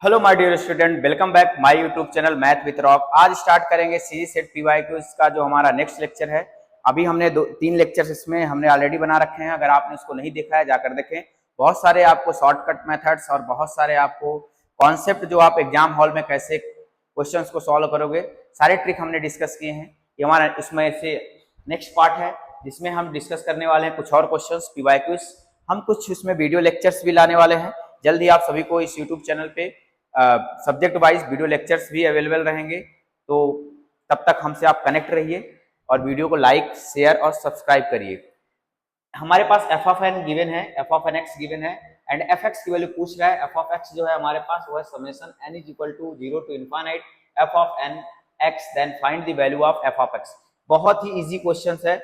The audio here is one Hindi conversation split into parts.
Hello my dear student, welcome back my YouTube channel math with rock. आज स्टार्ट करेंगे सीरीज सेट पीवाईक्यूज का जो हमारा नेक्स्ट लेक्चर है। अभी हमने तीन लेक्चर्स इसमें हमने ऑलरेडी बना रखे हैं। अगर आपने उसको नहीं देखा है जाकर देखें। बहुत सारे आपको शॉर्टकट मेथड्स और बहुत सारे आपको कॉन्सेप्ट जो आप एग्जाम हॉल में कैसे क्वेश्चंस को सॉल्व करोगे, सारे ट्रिक हमने डिस्कस किए हैं। ये हमारा इसमें से नेक्स्ट पार्ट है जिसमें हम डिस्कस करने वाले हैं कुछ और क्वेश्चंस पीवाईक्यूज। हम कुछ इसमें वीडियो लेक्चर्स भी लाने वाले हैं। जल्दी आप सभी को इस यूट्यूब चैनल पे सब्जेक्ट वाइज वीडियो लेक्चर्स भी अवेलेबल रहेंगे। तो तब तक हमसे आप कनेक्ट रहिए और वीडियो को लाइक शेयर और सब्सक्राइब करिए। हमारे पास एफ ऑफ एन गिवन है, f of n x given है एंड एफ एक्स की वैल्यू पूछ रहा है। एफ ऑफ एक्स जो है हमारे पास वो है summation n is equal to 0 to infinite f of n x then find the value of f of x. बहुत ही इजी क्वेश्चन है,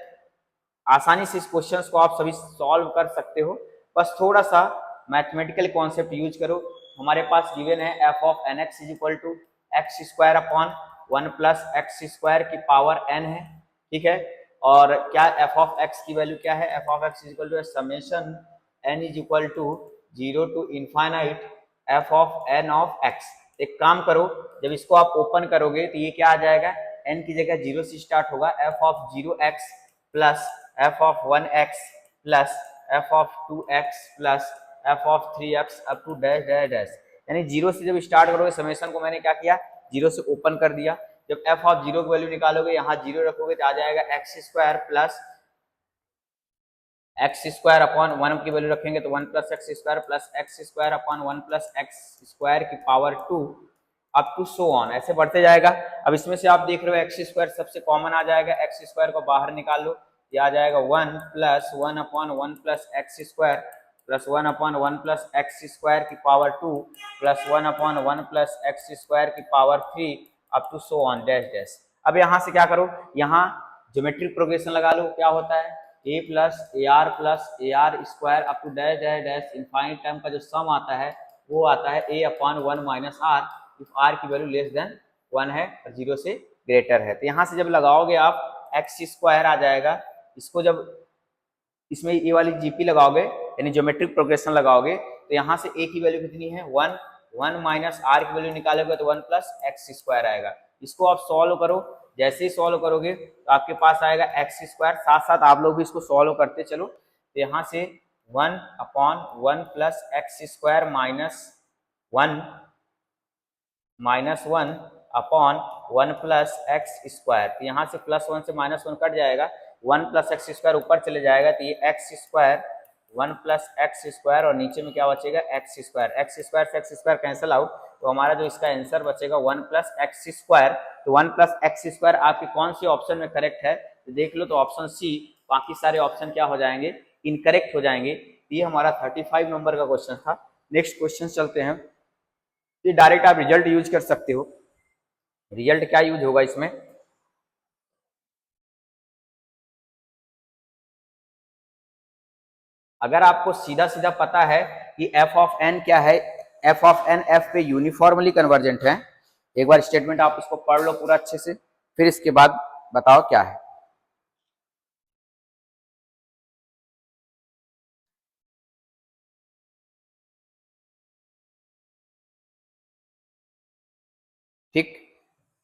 आसानी से इस क्वेश्चन को आप सभी सॉल्व कर सकते हो। बस थोड़ा सा मैथमेटिकल कॉन्सेप्ट यूज करो। हमारे पास गिवन है f of n x is equal to x square upon 1 plus x square की पावर एन है, ठीक है। और क्या एफ ऑफ एक्स की वैल्यू क्या है? F of x is equal to summation n is equal to 0 to infinite f of n of x. एक काम करो, जब इसको आप ओपन करोगे तो ये क्या आ जाएगा? एन की जगह 0 से स्टार्ट होगा, f of 0x plus f of 1x plus f of 2x plus f of 3x up to dash dash dash. यानी 0 से जब स्टार्ट करोगे समेशन को, मैंने क्या किया 0 से ओपन कर दिया। जब एफ ऑफ 0 की वैल्यू निकालोगे, यहाँ 0 रखोगे तो आ जाएगा x square plus x square upon 1 की वैल्यू रखेंगे तो 1 plus x square plus x square upon 1 plus x square की power 2 up to so on, ऐसे बढ़ते जाएगा। अब इसमें से आप देख रहे हो एक्स स्क्वायर सबसे कॉमन आ जाएगा, एक्स स्क्वायर को बाहर निकाल लो, ये आ जाएगा 1 plus 1 upon 1 plus x square plus 1 upon 1 plus x square की power 2 plus 1 upon 1 plus x square की power 3 up to so on dash dash. अब यहाँ से क्या करो, यहाँ ज्योमेट्रिक प्रोग्रेशन लगा लो। क्या होता है? A plus a r square up to dash dash dash infinite term का जो सम आता है वो आता है a upon 1 minus r if r की वैल्यू लेस देन 1 है और 0 से ग्रेटर है। तो यहाँ से जब लगाओगे आप एक्स स्क्वायर आ जाएगा। इसको जब इसमें ये वाली जीपी लगाओगे यानी ज्योमेट्रिक प्रोग्रेशन लगाओगे तो यहाँ से ए की वैल्यू कितनी है 1, 1 माइनस आर की वैल्यू निकालोगे तो 1 प्लस एक्स स्क्वायर आएगा। इसको आप सॉल्व करो, जैसे ही सॉल्व करोगे तो आपके पास आएगा एक्स स्क्वायर। साथ साथ आप लोग भी इसको सॉल्व करते चलो। तो यहाँ से 1 upon 1 plus x square minus 1 upon 1 plus x square. तो यहाँ से प्लस 1 से माइनस 1 कट जाएगा, 1 प्लस एक्स स्क्वायर ऊपर चले जाएगा तो ये x square 1 plus x square और नीचे में क्या बचेगा एक्स स्क्वायर। एक्स स्क्वायर से एक्स स्क्वायर कैंसिल आउट तो हमारा जो इसका आंसर बचेगा 1 प्लस एक्स स्क्वायर। तो 1 प्लस एक्स स्क्वायर आपके कौन से ऑप्शन में करेक्ट है तो देख लो, तो ऑप्शन सी। बाकी सारे ऑप्शन क्या हो जाएंगे? इनकरेक्ट हो जाएंगे। ये हमारा 35 नंबर का क्वेश्चन था। नेक्स्ट क्वेश्चन चलते हैं। ये डायरेक्ट आप रिजल्ट यूज कर सकते हो। रिजल्ट क्या यूज होगा इसमें? अगर आपको सीधा सीधा पता है कि एफ ऑफ एन क्या है, एफ ऑफ एन एफ पे यूनिफॉर्मली कन्वर्जेंट है। एक बार स्टेटमेंट आप इसको पढ़ लो पूरा अच्छे से, फिर इसके बाद बताओ क्या है। ठीक,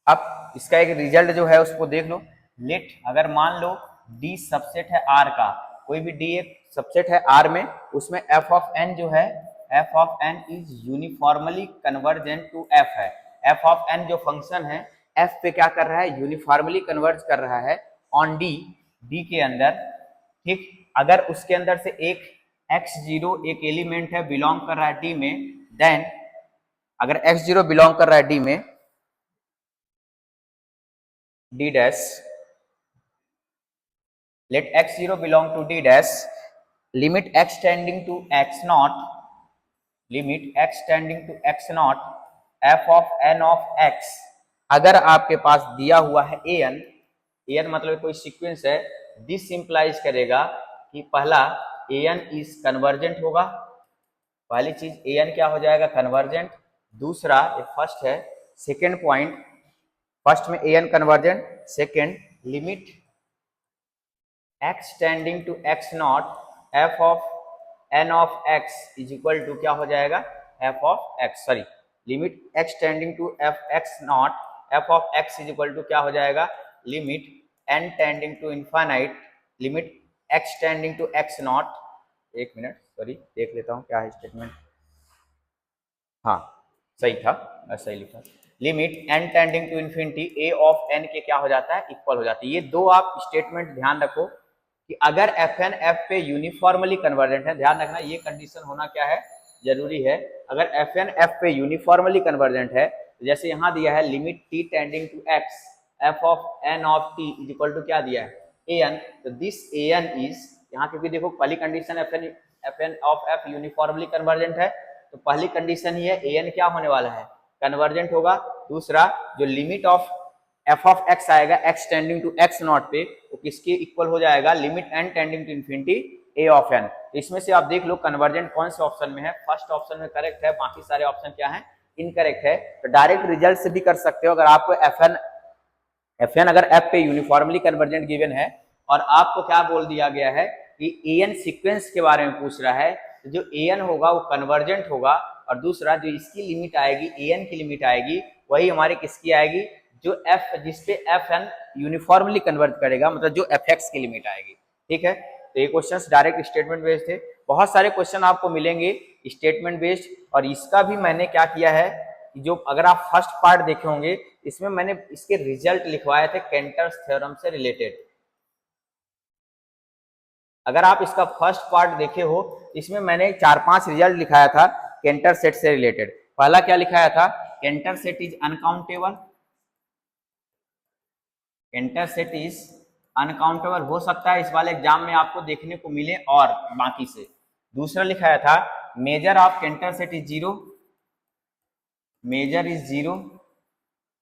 अब इसका एक रिजल्ट जो है उसको देख लो। लेट, अगर मान लो डी सबसेट है आर का, कोई भी डी एक सबसेट है आर में, उसमें एफ ऑफ एन जो है, f of n is uniformly convergent to f है। एफ ऑफ एन जो फंक्शन है एफ पे क्या कर रहा है? यूनिफॉर्मली कन्वर्ज कर रहा है ऑन डी, डी के अंदर। ठीक, अगर उसके अंदर से एक x0 एक एलिमेंट है बिलोंग कर रहा है डी में, देन अगर x0 बिलोंग कर रहा है डी में, d dash, let x0 belong to d dash, limit x tending to x naught, limit x tending to x naught f of n of x। अगर आपके पास दिया हुआ है an, an मतलब कोई सीक्वेंस है, दिस इंप्लाइज करेगा कि पहला an इज कन्वर्जेंट होगा। पहली चीज an क्या हो जाएगा? कन्वर्जेंट। दूसरा, ये फर्स्ट है, सेकेंड पॉइंट, फर्स्ट में an convergent, second limit x tending to x not f of n of x is equal to क्या हो जाएगा? f of x, sorry limit x tending to f x not, f of x is equal to क्या हो जाएगा, limit n tending to infinite, limit x tending to x not, एक मिनट सॉरी देख लेता हूँ क्या है स्टेटमेंट, हाँ सही था, मैं सही लिखा, limit n tending to infinity a of n के क्या हो जाता है, इक्वल हो जाता है। ये दो आप स्टेटमेंट ध्यान रखो कि अगर fn f पे यूनिफॉर्मली कन्वर्जेंट है, ध्यान रखना ये कंडीशन होना क्या है, जरूरी है। अगर fn f पे यूनिफॉर्मली कन्वर्जेंट है, तो जैसे यहाँ दिया है limit t tending to x f of n of t is equal to क्या दिया है, an, तो दिस an इज, यहाँ क्योंकि देखो पहली condition fn of f uniformly convergent है, तो पहली कंडीशन ही है an क्या होने वाला है, कन्वर्जेंट होगा। दूसरा जो limit of f of x आएगा x tending to x not पे, वो किसके इक्वल हो जाएगा, limit n tending to infinity a of n। तो इसमें से आप देख लो कन्वर्जेंट कौन से ऑप्शन में है, फर्स्ट ऑप्शन में करेक्ट है, बाकी सारे ऑप्शन क्या है, इनकरेक्ट है। तो डायरेक्ट रिजल्ट से भी कर सकते हो, अगर आपको fn अगर f पे यूनिफॉर्मली कन्वर्जेंट गिवन है और आपको क्या बोल दिया गया है कि an सीक्वेंस के बारे में पूछ रहा है, तो जो an होगा वो कन्वर्जेंट होगा, और दूसरा जो इसकी लिमिट आएगी, an की लिमिट आएगी, वही हमारी किसकी आएगी, जो f जिसपे fn यूनिफॉर्मली कन्वर्ट करेगा, मतलब जो fx की लिमिट आएगी। ठीक है, तो ये क्वेश्चंस डायरेक्ट स्टेटमेंट बेस्ड थे। बहुत सारे क्वेश्चन आपको मिलेंगे स्टेटमेंट बेस्ड, और इसका भी मैंने क्या किया है, जो अगर आप फर्स्ट पार्ट देखे होंगे, इसमें मैंने इसके रिजल्ट लिखवाए थे केंटर्स थ्योरम से रिलेटेड। अगर आप इसका फर्स्ट पार्ट देखे हो, इसमें मैंने 4-5 रिजल्ट लिखाया था केंटर सेट से रिलेटेड। पहला क्या लिखाया था, canter set is uncountable, canter set is uncountable, हो सकता है इस वाले एग्जाम में आपको देखने को मिले और बाकी से। दूसरा लिखाया था measure of Cantor set is zero, measure is zero,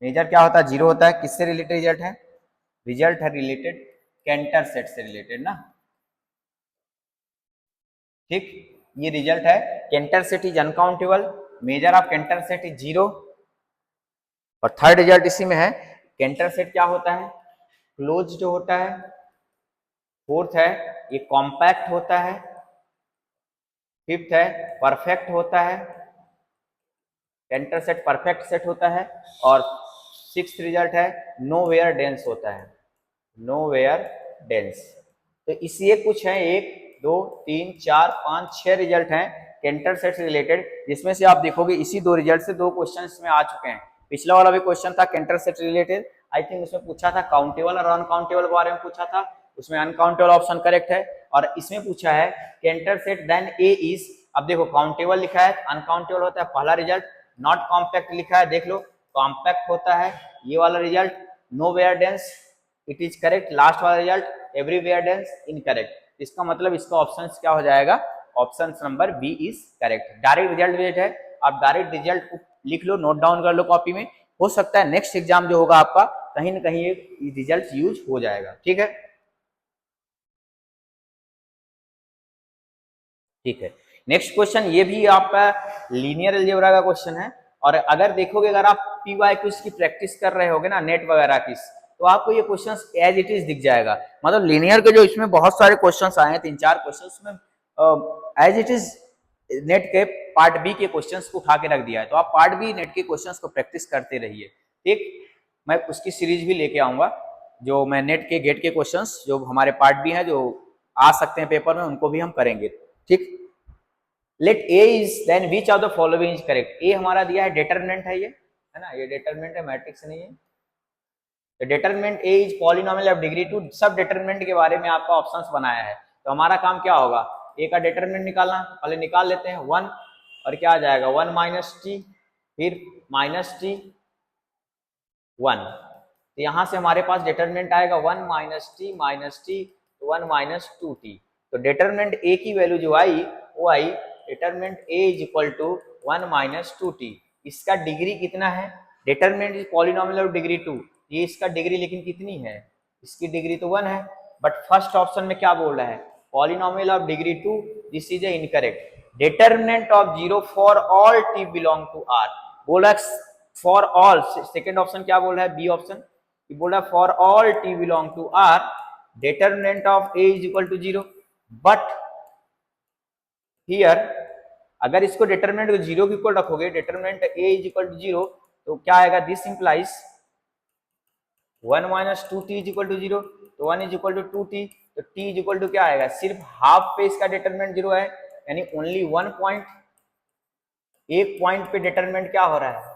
measure क्या होता है, जीरो होता है, किससे रिलेटेड रिजल्ट है, रिजल्ट है रिलेटेड केंटर सेट से रिलेटेड ना। ठीक, ये रिजल्ट है Cantor set is uncountable, measure of Cantor set is zero, और थर्ड रिजल्ट इसी में है केंटर सेट क्या होता है, क्लोज जो होता है। फोर्थ है ये कॉम्पैक्ट होता है। फिफ्थ है परफेक्ट होता है, केंटर सेट परफेक्ट सेट होता है। और सिक्स्थ रिजल्ट है नो वेयर डेंस होता है, नो वेयर डेंस। तो इसलिए कुछ है 1 2 3 4 5 6 रिजल्ट हैं केंटर सेट से रिलेटेड, जिसमें से आप देखोगे इसी 2 रिजल्ट से 2 क्वेश्चन में आ चुके हैं। पिछला वाला भी क्वेश्चन था canter set related, I think उसमें पूछा था काउंटेबल और अनकाउंटेबल के बारे में पूछा था, उसमें अनकाउंटेबल ऑप्शन करेक्ट है। और इसमें पूछा है Cantor set then A is, अब देखो काउंटेबल लिखा है, अनकाउंटेबल होता है पहला रिजल्ट, नॉट कॉम्पैक्ट लिखा है, देख लो कॉम्पैक्ट होता है ये वाला result, nowhere dense it is correct, last वाला रिजल्ट एवरीवेयर डेंस इनकरेक्ट। इसका मतलब इसका ऑप्शन क्या हो जाएगा, option number B is correct. Direct result based है, आप डायरेक्ट रिजल्ट को लिख लो, नोट डाउन कर लो कॉपी में, हो सकता है नेक्स्ट एग्जाम जो होगा आपका कहीं ना कहीं ये रिजल्ट यूज हो जाएगा। ठीक है, ठीक है। नेक्स्ट क्वेश्चन ये भी आपका लीनियर अलजेब्रा का क्वेश्चन है, और अगर देखोगे, अगर आप पीवाई क्विज की प्रैक्टिस कर रहे होगे ना नेट वगैरह की, तो आपको ये क्वेश्चन एज इट इज दिख जाएगा। मतलब लीनियर के जो इसमें बहुत सारे क्वेश्चन आए हैं, 3-4 क्वेश्चन में एज इट इज नेट के पार्ट बी के क्वेश्चंस को उठा के रख दिया है, तो आप पार्ट बी नेट के क्वेश्चंस को प्रैक्टिस करते रहिए। ठीक, मैं उसकी सीरीज भी लेके आऊंगा, जो मैं नेट के गेट के क्वेश्चंस जो हमारे पार्ट बी हैं जो आ सकते हैं पेपर में, उनको भी हम करेंगे। ठीक, let A is then which of the following is correct. A हमारा दिया है डिटरमिनेंट है, ये है ना, ये डिटरमिनेंट है, मैट्रिक्स नहीं है। तो determinant A is polynomial of degree 2, सब डिटरमिनेंट के बारे में आपका ऑप्शंस बनाया है। तो हमारा काम क्या होगा, ए का डिटरमिनेंट निकालना, पहले निकाल लेते हैं 1, और क्या आ जाएगा 1 माइनस टी, फिर माइनस टी 1, तो यहां से हमारे पास डिटरमिनेंट आएगा 1 माइनस टी 1 माइनस 2t। तो डिटरमिनेंट ए की वैल्यू जो आई वो आई determinant A is equal to 1 minus 2t। इसका डिग्री कितना है, determinant is polynomial of degree 2, ये इसका डिग्री लेकिन कितनी है, इसकी डिग्री तो 1 है, बट फर्स्ट ऑप्शन में क्या बोल रहा है, polynomial of degree 2, this is a incorrect. Determinant of 0 for all t belong to r, बोला फॉर ऑल, सेकेंड ऑप्शन क्या बोल रहा है, बी ऑप्शन बोला for all t belong to r determinant of a is equal to 0, but here अगर इसको डिटरमिनेंट को 0 के इक्वल रखोगे, determinant a is equal to 0, तो क्या आएगा, this implies 1 minus 2t is equal to 0, तो 1 इज इक्वल टू 2t, तो t इज इक्वल टू क्या आएगा, सिर्फ हाफ पे इसका डिटरमिनेंट 0 है, यानी ओनली 1 पॉइंट, एक पॉइंट पे डिटरमिनेंट क्या हो रहा है,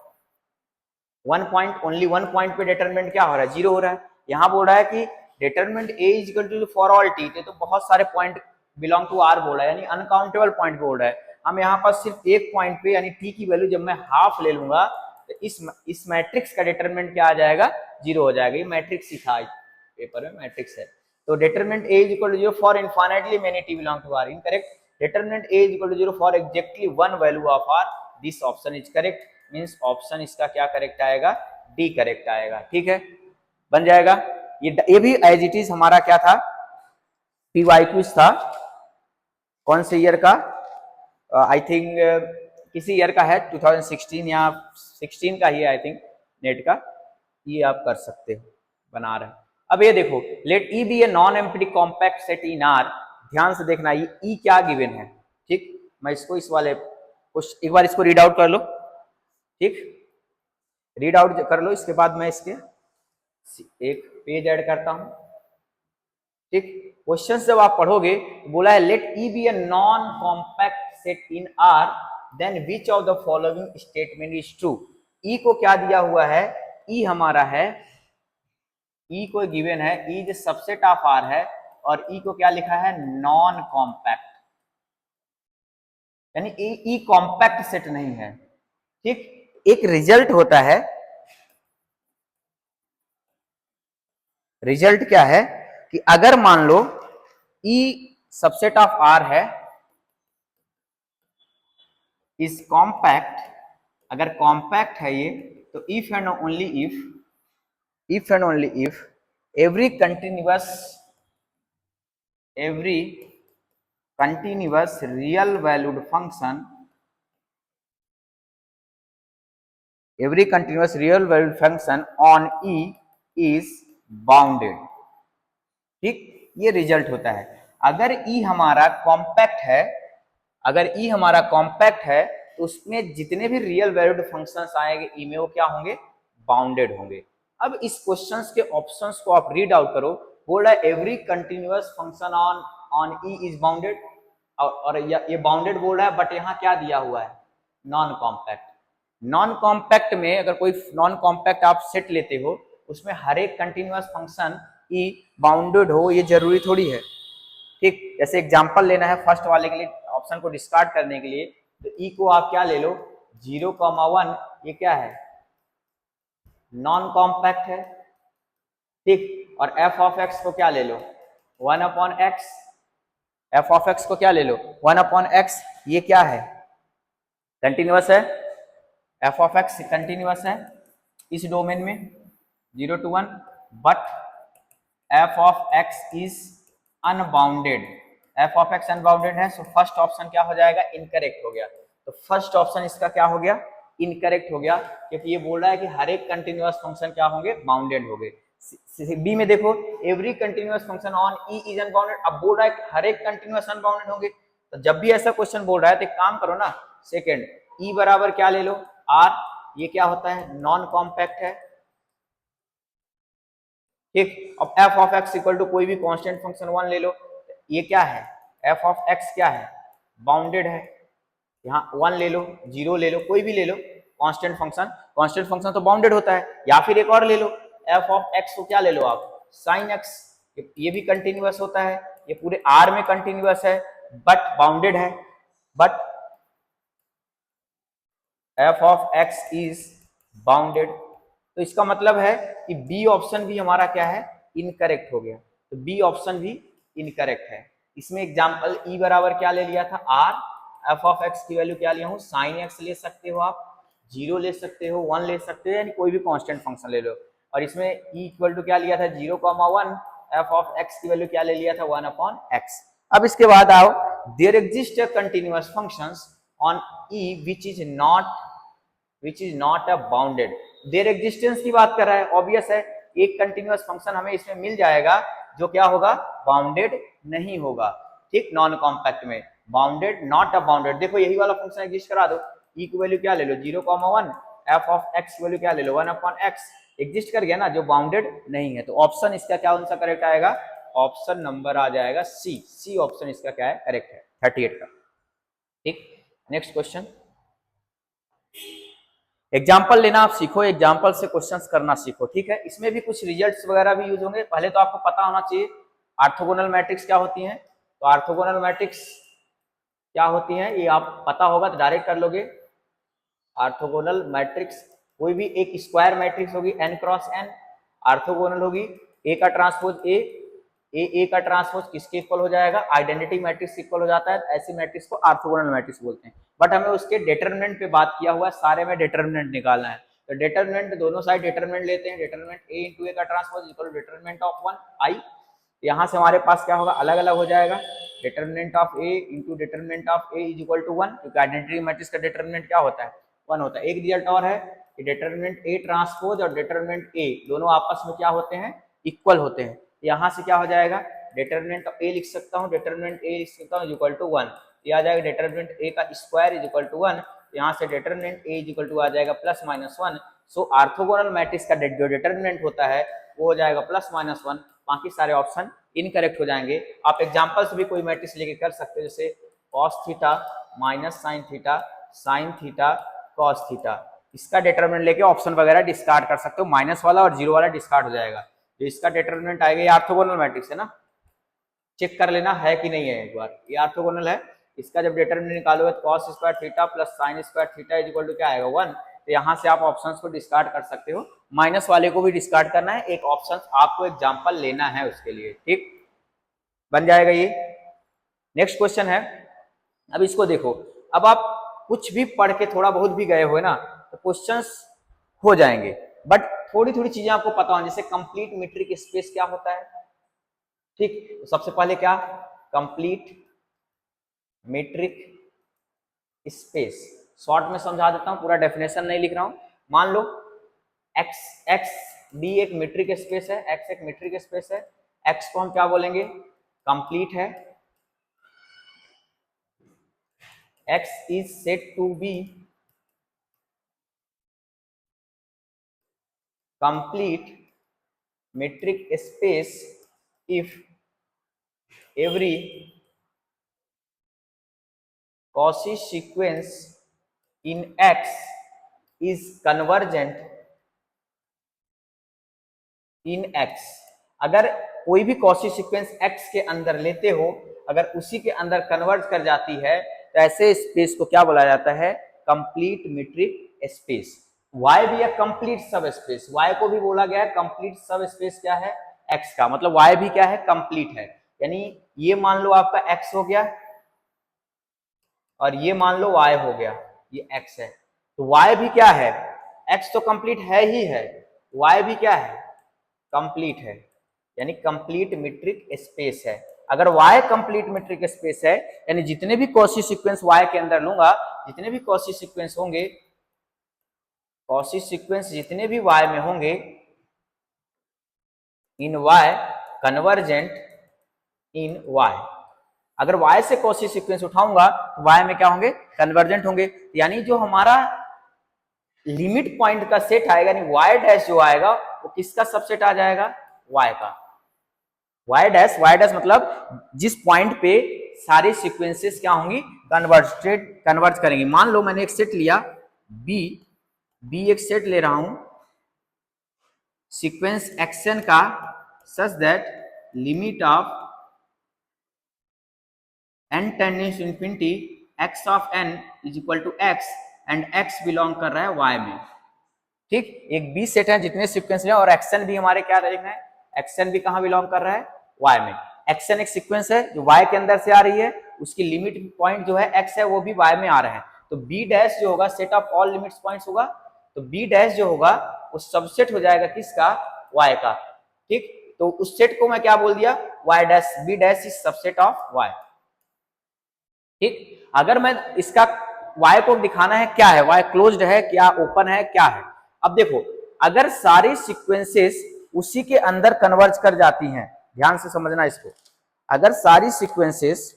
1 पॉइंट, ओनली 1 पॉइंट पे डिटरमिनेंट क्या हो रहा है, 0 हो रहा है। यहाँ बोल रहा है कि determinant a is equal to for all t, तो बहुत सारे पॉइंट बिलोंग टू r बोल रहा है, यानी अनकाउंटेबल पॉइंट बोल रहा है। हम यहाँ पर सिर्फ एक पॉइंट पे, यानी t की वैल्यू जब मैं हाफ ले लूंगा, तो इस मैट्रिक्स का डिटरमिनेंट क्या आ जाएगा, 0 हो जाएगा। ये मैट्रिक्स ही था पेपर में, मैट्रिक्स है। तो determinant a is equal to 0 for infinitely many t belong to r, incorrect. Determinant a is equal to 0 for exactly 1 value of r, this option is correct. Means option इसका क्या करेक्ट आएगा, डी करेक्ट आएगा। ठीक है, बन जाएगा। ये भी एज इट इज हमारा क्या था, पीवाई क्विज था। कौन से ईयर का, आई थिंक किसी ईयर का है, 2016 या 16 का ही आई थिंक, नेट का। ये आप कर सकते हो, बना रहे। अब ये देखो, let E be a non empty compact set in R. ध्यान से देखना, ये ई क्या गिवन है। ठीक, मैं इसको इस वाले कुछ एक बार इसको रीड आउट कर लो। ठीक, रीड आउट कर लो, इसके बाद मैं इसके एक पेज ऐड करता हूं। ठीक, क्वेश्चन जब आप पढ़ोगे तो बोला है let E be a non compact set in R, then which of the following statement is true. E को क्या दिया हुआ है, ई हमारा है, ई को गिवन है, ई जो सबसेट ऑफ आर है, और ई को क्या लिखा है, नॉन कॉम्पैक्ट, यानी ई कॉम्पैक्ट सेट नहीं है। ठीक, एक रिजल्ट होता है, रिजल्ट क्या है कि अगर मान लो ई सबसेट ऑफ आर है, इज कॉम्पैक्ट, अगर कॉम्पैक्ट है ये, तो if and only if and only if every continuous real valued function, every continuous real valued function on E is bounded। ठीक, ये रिजल्ट होता है। अगर E हमारा कॉम्पैक्ट है, अगर E हमारा कॉम्पैक्ट है, तो उसमें जितने भी रियल वैल्यूड फंक्शंस आएंगे E में, वो क्या होंगे, बाउंडेड होंगे। अब इस क्वेश्चंस के ऑप्शंस को आप रीड आउट करो। बोल रहा है every continuous function on E is bounded, और ये बाउंडेड बोल रहा है, बट यहाँ क्या दिया हुआ है, नॉन कॉम्पैक्ट। नॉन कॉम्पैक्ट में अगर कोई नॉन कॉम्पैक्ट आप सेट लेते हो, उसमें हर एक कंटिन्यूअस फंक्शन ई बाउंडेड हो, ये जरूरी थोड़ी है। ठीक, जैसे एग्जांपल लेना है फर्स्ट वाले के लिए, ऑप्शन को डिस्कार्ड करने के लिए, तो ई को आप क्या ले लो, 0,1, ये क्या है, नॉन कॉम्पैक्ट है। ठीक, और एफ ऑफ एक्स को क्या ले लो, 1/x, एफ ऑफ एक्स को क्या ले लो, 1/x, ये क्या है, कंटिन्यूअस है। एफ ऑफ एक्स कंटिन्यूअस है इस डोमेन में 0 to 1, but f of x is unbounded, f of x unbounded है। सो फर्स्ट ऑप्शन क्या हो जाएगा, इनकरेक्ट हो गया। तो फर्स्ट ऑप्शन इसका क्या हो गया, इनकरेक्ट हो गया, क्योंकि ये बोल रहा है कि हर एक कंटिन्यूअस फंक्शन क्या होंगे, बाउंडेड हो गए। बी में देखो, every continuous function on E is unbounded, अब बोल रहा है कि हर एक कंटिन्यूअस अनबाउंडेड होंगे। तो जब भी ऐसा क्वेश्चन बोल रहा है तो एक काम करो ना, सेकेंड ई बराबर क्या ले लो, आर, ये क्या होता है, नॉन कॉम्पैक्ट है। ठीक, अब f of x equal to कोई भी कांस्टेंट फंक्शन 1 ले लो, ये क्या है, एफ ऑफ एक्स क्या है, बाउंडेड है। यहाँ 1 ले लो, 0 ले लो, कोई भी ले लो कांस्टेंट फंक्शन तो बाउंडेड होता है। या फिर एक और ले लो, एफ ऑफ एक्स को क्या ले लो आप, साइन एक्स, ये भी कंटिन्यूअस होता है, ये पूरे आर में कंटिन्यूअस है, बट बाउंडेड है। But f of x is bounded, तो इसका मतलब है कि बी ऑप्शन भी हमारा क्या है, इनकरेक्ट हो गया। तो बी ऑप्शन भी इनकरेक्ट है। इसमें एग्जांपल ई बराबर क्या ले लिया था, आर, एफ ऑफ एक्स की वैल्यू क्या लिया हूं, साइन एक्स ले सकते हो आप, 0 ले सकते हो, 1 ले सकते हो, यानी कोई भी कांस्टेंट फंक्शन ले लो। और इसमें ई इक्वल टू क्या लिया था, 0,1, एफ ऑफ एक्स की वैल्यू क्या ले लिया था, 1/x। अब इसके बाद आओ, there exist continuous functions on E which is not a bounded. There existence की बात कर रहा है, ऑब्वियस है, एक कंटिन्यूअस फंक्शन हमें इसमें मिल जाएगा जो क्या होगा, बाउंडेड नहीं होगा। ठीक, नॉन कॉम्पैक्ट में बाउंडेड नॉट अ बाउंडेड, देखो यही वाला फंक्शन एग्जिस्ट करा दो, ई की वैल्यू क्या ले लो 0,1, एफ ऑफ एक्स की वैल्यू क्या ले लो 1/x, एग्जिस्ट कर गया ना, जो बाउंडेड नहीं है। तो ऑप्शन इसका क्या आंसर करेक्ट आएगा, ऑप्शन नंबर आ जाएगा सी, सी ऑप्शन इसका क्या है करेक्ट है 38 का। ठीक, नेक्स्ट क्वेश्चन, एग्जाम्पल लेना आप सीखो, एग्जाम्पल से क्वेश्चंस करना सीखो। ठीक है, इसमें भी कुछ रिजल्ट्स वगैरह भी यूज होंगे। पहले तो आपको पता होना चाहिए ऑर्थोगोनल मैट्रिक्स क्या होती हैं। तो ऑर्थोगोनल मैट्रिक्स क्या होती हैं ये आप पता होगा तो डायरेक्ट कर लोगे। ऑर्थोगोनल मैट्रिक्स कोई भी एक स्क्वायर मैट्रिक्स होगी n क्रॉस n, ऑर्थोगोनल होगी ए का ट्रांसपोज ए का ट्रांसपोज किसके इक्वल हो जाएगा, आइडेंटिटी मैट्रिक्स इक्वल हो जाता है, ऐसी मैट्रिक्स को ऑर्थोगोनल मैट्रिक्स बोलते हैं। बट हमें उसके डिटरमिनेंट पे बात किया हुआ है, सारे में डिटरमिनेंट निकालना है। तो डिटरमिनेंट दोनों साइड डिटरमिनेंट लेते हैं, डिटरमिनेंट ए इंटू ए का ट्रांसपोज इक्वल डिटरमिनेंट ऑफ 1 आई। यहाँ से हमारे पास क्या होगा, अलग अलग हो जाएगा, determinant of A into determinant of A is equal to 1, क्योंकि आइडेंटिटी मैट्रिक्स का डिटरमिनेंट क्या होता है 1 होता है। एक रिजल्ट और है कि डिटरमिनेंट ए ट्रांसपोज और डिटरमिनेंट ए दोनों आपस में क्या होते हैं, इक्वल होते हैं। यहाँ से क्या हो जाएगा, डिटरमिनेंट ऑफ ए लिख सकता हूँ, डिटरमिनेंट ए लिख सकता हूँ इक्वल टू 1, ये आ जाएगा डिटरमिनेंट ए का स्क्वायर इज इक्वल टू 1, यहाँ से determinant A is equal to आ जाएगा +-1। सो ऑर्थोगोनल मैट्रिक्स का जो डिटरमिनेंट होता है वो हो जाएगा +-1, बाकी सारे ऑप्शन इनकरेक्ट हो जाएंगे। आप एग्जांपल से भी कोई मैट्रिक्स लेके कर सकते हो, जैसे cos theta minus sine theta sine theta cos theta, इसका डिटरमिनेंट लेके ऑप्शन वगैरह डिस्कार्ड कर सकते हो, माइनस वाला और जीरो वाला डिस्कार्ड हो जाएगा। तो इसका डिटरमिनेंट आएगा, ये ऑर्थोगोनल मैट्रिक्स है ना, चेक कर लेना है कि नहीं है एक बार, ये ऑर्थोगोनल है। इसका जब डिटरमिनेंट निकालोगे तो cos square theta plus sine square theta is equal to क्या आएगा 1। तो यहाँ से आप ऑप्शंस को डिस्कार्ड कर सकते हो, माइनस वाले को भी डिस्कार्ड करना है, एक ऑप्शन आपको एग्जांपल लेना है उसके लिए। ठीक, बन जाएगा ये। नेक्स्ट क्वेश्चन है, अब इसको देखो, अब आप कुछ भी पढ़ के थोड़ा बहुत भी गए हो ना तो क्वेश्चंस हो जाएंगे, बट थोड़ी थोड़ी चीजें आपको पता हो, जैसे कंप्लीट मीट्रिक स्पेस क्या होता है। ठीक, तो सबसे पहले क्या, कंप्लीट मीट्रिक स्पेस, शॉर्ट में समझा देता हूं, पूरा डेफिनेशन नहीं लिख रहा हूं। मान लो एक्स डी एक मीट्रिक स्पेस है, एक्स एक मीट्रिक स्पेस है, एक्स को हम क्या बोलेंगे, कंप्लीट है, x is said to be complete metric space if every Cauchy sequence in x is convergent in x। अगर कोई भी Cauchy सीक्वेंस x के अंदर लेते हो, अगर उसी के अंदर कन्वर्ज कर जाती है तो ऐसे स्पेस को क्या बोला जाता है, कंप्लीट मीट्रिक स्पेस। y भी है कंप्लीट सब स्पेस, y को भी बोला गया है कंप्लीट सब स्पेस क्या है, x का, मतलब y भी क्या है, कंप्लीट है। यानी ये मान लो आपका x हो गया और ये मान लो y हो गया, ये x है, तो y भी क्या है, x तो कंप्लीट है ही है, y भी क्या है, कंप्लीट है, यानी कंप्लीट मीट्रिक स्पेस है। अगर y कंप्लीट मीट्रिक स्पेस है, यानी जितने भी Cauchy सीक्वेंस y के अंदर लूंगा, जितने भी Cauchy सीक्वेंस होंगे, Cauchy सीक्वेंस जितने भी y में होंगे, इन y कन्वर्जेंट इन y, अगर y से Cauchy सीक्वेंस उठाऊंगा तो y में क्या होंगे, कन्वर्जेंट होंगे। यानी जो हमारा लिमिट पॉइंट का सेट आएगा, यानी y डैश जो आएगा वो किसका सबसेट आ जाएगा, y का। y डैश मतलब जिस पॉइंट पे सारी सीक्वेंसेस क्या होंगी, कन्वर्ज करेंगी। मान लो मैंने एक सेट लिया b एक सेट ले रहा हूं सीक्वेंस xn का, such that limit of n tends to infinity x of n is equal to x and x belong कर रहा है y में। ठीक, एक b सेट है जितने सीक्वेंस है, और xn भी हमारे क्या देखना है, xn भी कहां बिलोंग कर रहा है, y में। xn एक सीक्वेंस है जो y के अंदर से आ रही है, उसकी लिमिट पॉइंट जो है x है वो भी y में आ रहे हैं, तो b डैश जो होगा set of all limits points होगा, तो b डैश जो होगा वो सबसेट हो जाएगा किसका, y का। ठीक, तो उस सेट को मैं क्या बोल दिया, y dash, b dash is subset of y। ठीक, अगर मैं इसका y को दिखाना है क्या है, y क्लोज्ड है क्या, ओपन है क्या है। अब देखो, अगर सारी सीक्वेंसेस उसी के अंदर कन्वर्ज कर जाती हैं, ध्यान से समझना इसको, अगर सारी सीक्वेंसेस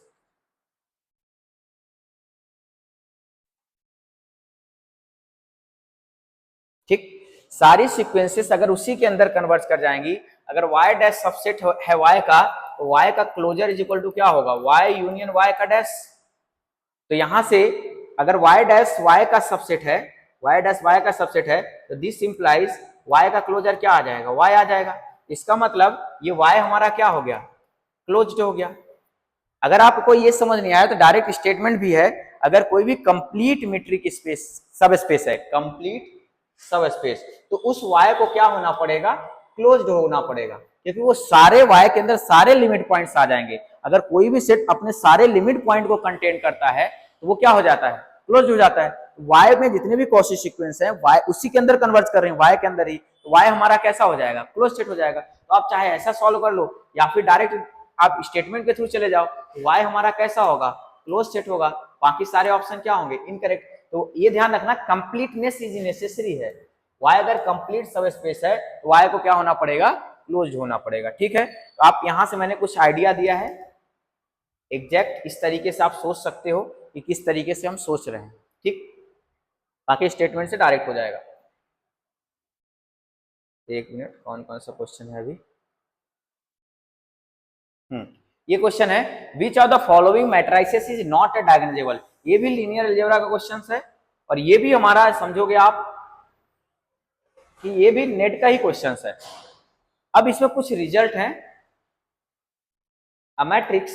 सारी सीक्वेंसेस अगर उसी के अंदर कन्वर्ट कर जाएंगी, अगर y डैश सबसेट है y का, तो y का क्लोजर इज इक्वल टू क्या होगा, y यूनियन y का डैश। तो यहां से अगर y डैश y का सबसेट है, y डैश y का सबसेट है, तो दिस इंप्लाइज y का क्लोजर क्या आ जाएगा, y आ जाएगा। इसका मतलब ये y हमारा क्या हो गया, क्लोज्ड हो गया। अगर आपको ये समझ नहीं आया तो डायरेक्ट स्टेटमेंट भी है, अगर कोई भी कंप्लीट मीट्रिक स्पेस सब स्पेस है, कंप्लीट सब स्पेस, तो उस y को क्या होना पड़ेगा, क्लोज्ड होना पड़ेगा, क्योंकि वो सारे y के अंदर सारे लिमिट पॉइंट्स आ जाएंगे। अगर कोई भी सेट अपने सारे लिमिट पॉइंट को कंटेन करता है तो वो क्या हो जाता है, क्लोज हो जाता है। y में जितने भी कॉची सीक्वेंस है y उसी के अंदर कन्वर्ट कर रहे हैं, y के अंदर ही, तो y हमारा कैसा हो जाएगा, क्लोज सेट हो जाएगा। तो आप चाहे ऐसा सॉल्व कर लो या फिर डायरेक्ट आप स्टेटमेंट के थ्रू चले जाओ, y हमारा कैसा होगा, क्लोज सेट होगा, बाकी सारे ऑप्शन क्या होंगे, इनकरेक्ट। तो ये ध्यान रखना, कंप्लीटनेस इज नेसेसरी है। y अगर कंप्लीट सब स्पेस है तो y को क्या होना पड़ेगा, क्लोज होना पड़ेगा। ठीक है, तो आप यहां से मैंने कुछ आइडिया दिया है, एग्जैक्ट इस तरीके से आप सोच सकते हो कि किस तरीके से हम सोच रहे हैं। ठीक, बाकी स्टेटमेंट से डायरेक्ट हो जाएगा। एक मिनट, कौन कौन सा क्वेश्चन है अभी। ये क्वेश्चन है, विच of the following matrices is not a diagonalisable. ये भी लीनियर अलजेब्रा का क्वेश्चन है, और ये भी हमारा समझोगे आप कि ये भी नेट का ही क्वेश्चन है। अब इसमें कुछ रिजल्ट हैं, a matrix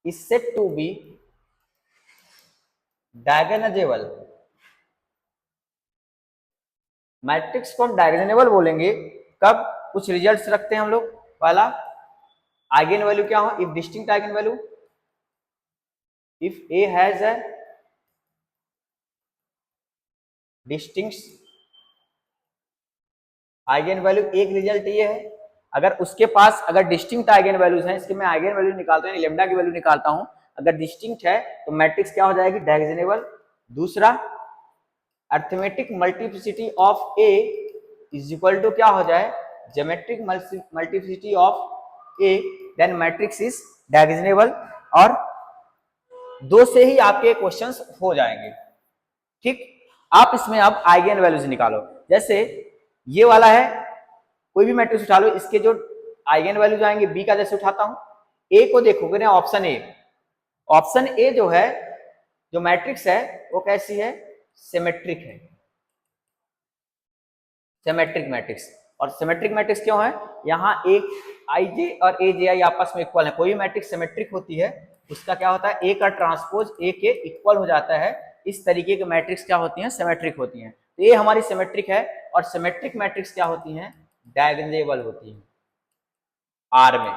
is said to be diagonalizable. Matrix को हम डायगोनलाइजेबल बोलेंगे कब, कुछ रिजल्ट्स रखते हैं हम लोग। पहला, आइगन वैल्यू क्या हो, if distinct eigen value, if A has a distinct eigen value, एक रिजल्ट ये है, अगर उसके पास अगर डिस्टिंक्ट आइगन वैल्यूज हैं, इसके मैं आइगन वैल्यू निकालता हूं, लेमडा की वैल्यू निकालता हूं, अगर डिस्टिंक्ट है तो मैट्रिक्स क्या हो जाएगी, डायगोनलाइजेबल। दूसरा, arithmetic multiplicity of A is equal to क्या हो जाए, geometric multiplicity of A, then matrix is diagonalizable. और दो से ही आपके क्वेश्चंस हो जाएंगे। ठीक, आप इसमें अब आइगन वैल्यूज निकालो। जैसे ये वाला है, कोई भी मैट्रिक्स उठा लो, इसके जो आइगन वैल्यूज आएंगे, बी का जैसे उठाता हूं, ए को देखोगे ना, ऑप्शन ए, ऑप्शन ए जो है, जो मैट्रिक्स है वो कैसी है, सिमेट्रिक है, सिमेट्रिक मैट्रिक्स। और सिमेट्रिक मैट्रिक्स क्यों है, यहाँ एक आई जे और ए जे आई आपस में इक्वल है। कोई मैट्रिक्स सिमेट्रिक होती है उसका क्या होता है, ए का ट्रांसपोज ए के इक्वल हो जाता है। इस तरीके के मैट्रिक्स क्या होती हैं, सिमेट्रिक होती हैं। तो ये हमारी सिमेट्रिक है, और सिमेट्रिक मैट्रिक्स क्या होती हैं, डायगोनलाइजेबल होती हैं आर में,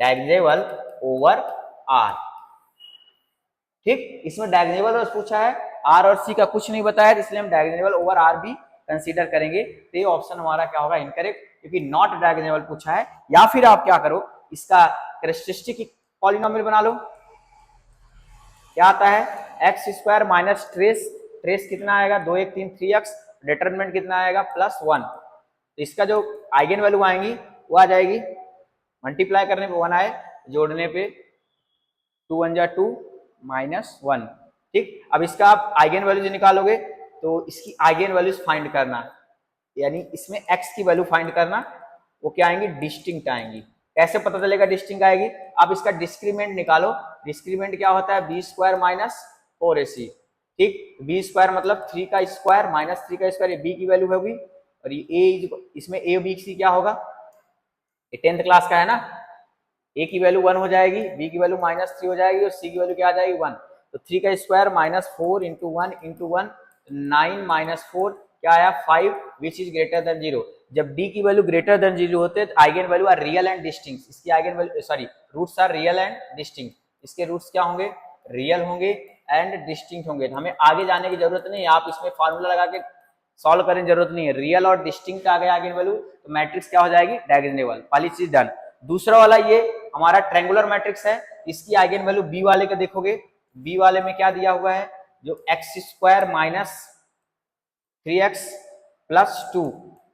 डायगोनलाइजेबल ओवर आर। ठीक, इसमें डायगोनलाइजेबल पूछा है, आर और सी का कुछ नहीं बताया, इसलिए हम डायगोनलाइजेबल ओवर आर भी कंसीडर करेंगे। तो ये ऑप्शन हमारा क्या होगा, इनकरेक्ट, क्योंकि नॉट डायगोनलाइजेबल पूछा है। या फिर आप क्या करो, इसका कैरेक्टरिस्टिक पॉलिनोमियल बना लो। क्या आता है, x square minus trace, trace कितना आएगा, 2 1 3 3x, डिटरमिनेंट कितना आएगा, +1। तो इसका जो आइगन वैल्यू आएंगी वो आ जाएगी, मल्टीप्लाई करने पे 1 आए, जोड़ने पे 2 1 जा 2 -1। ठीक, अब इसका आप आइगन वैल्यूज निकालोगे तो इसकी आइगन वैल्यूज फाइंड करना, यानी इसमें x की वैल्यू फाइंड करना, वो क्या आएंगी, डिस्टिंक्ट आएंगी। कैसे पता चलेगा डिस्टिंक्ट आएगी, आप इसका डिस्क्रीमेंट निकालो। डिस्क्रीमेंट क्या होता है, बी स्क्वायर माइनस 4ac। ठीक, बी स्क्वायर मतलब 3 का स्क्वायर माइनस 3 का स्क्वायर, ये बी की वैल्यू होगी, और ये ए, इसमें ए बी सी क्या होगा, ये 10th क्लास का है ना, ए की वैल्यू 1 हो जाएगी, बी की वैल्यू -3 हो जाएगी, और सी की वैल्यू क्या आ जाएगी, 1। तो 3 का स्क्वायर -4 इंटू 1 इंटू 1, 9 - 4 क्या आया, 5, विच इज ग्रेटर देन 0। जब d की वैल्यू ग्रेटर देन 0 होते हैं, eigen value are real and distinct. इसकी eigen value, sorry, roots are real and distinct. इसके रूट्स क्या होंगे, रियल होंगे एंड डिस्टिंक्ट होंगे। तो हमें आगे जाने की जरूरत नहीं है, आप इसमें फॉर्मूला लगा के सॉल्व करने की जरूरत नहीं है। रियल और डिस्टिंक्ट आ गया आइगन वैल्यू, तो मैट्रिक्स क्या हो जाएगी, डायगोनलाइजेबल। पहली चीज डन। दूसरा वाला, ये हमारा ट्रायंगुलर मैट्रिक्स है, इसकी आइगन वैल्यू बी वाले का देखोगे, बी वाले में क्या दिया हुआ है, जो x square minus 3x plus 2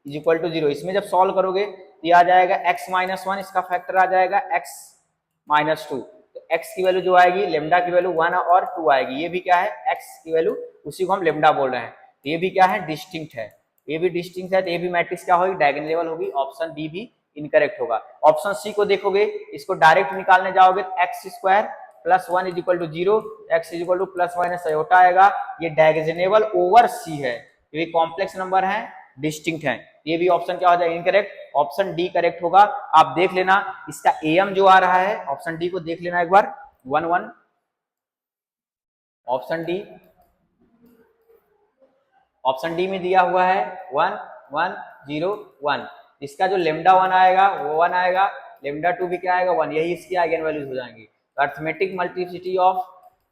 is equal to 0। इसमें जब सॉल्व करोगे तो ये आ जाएगा x -1, इसका फैक्टर आ जाएगा x -2। तो x की वैल्यू जो आएगी, लेमडा की वैल्यू 1 और 2 आएगी। ये भी क्या है, x की वैल्यू, उसी को हम लेमडा बोल रहे हैं। ये भी क्या है, डिस्टिंक्ट है, ये भी डिस्टिंक्ट है, तो ये भी मैट्रिक्स क्या होगी, डायगोनल होगी। ऑप्शन बी भी इनकरेक्ट होगा। ऑप्शन सी को देखोगे, इसको डायरेक्ट निकालने जाओगे तो x square plus 1 is equal to 0, x is equal to plus minus iota आएगा। ये डायगोनल ओवर सी है, ये कॉम्प्लेक्स नंबर है, डिस्टिंक्ट है। ये भी ऑप्शन क्या हो जाएगा, इनकरेक्ट। ऑप्शन डी करेक्ट होगा। आप देख लेना इसका एम जो आ रहा है, ऑप्शन डी को देख लेना एक बार, 1 1, ऑप्शन डी, ऑप्शन डी में दिया हुआ है 1 1 0 1। इसका जो लेमडा 1 आएगा वो 1 आएगा, लेमडा 2 भी क्या आएगा 1, यही इसकी आइगन वैल्यूज हो जाएंगी। तो अर्थमेटिक मल्टीप्लिसिटी ऑफ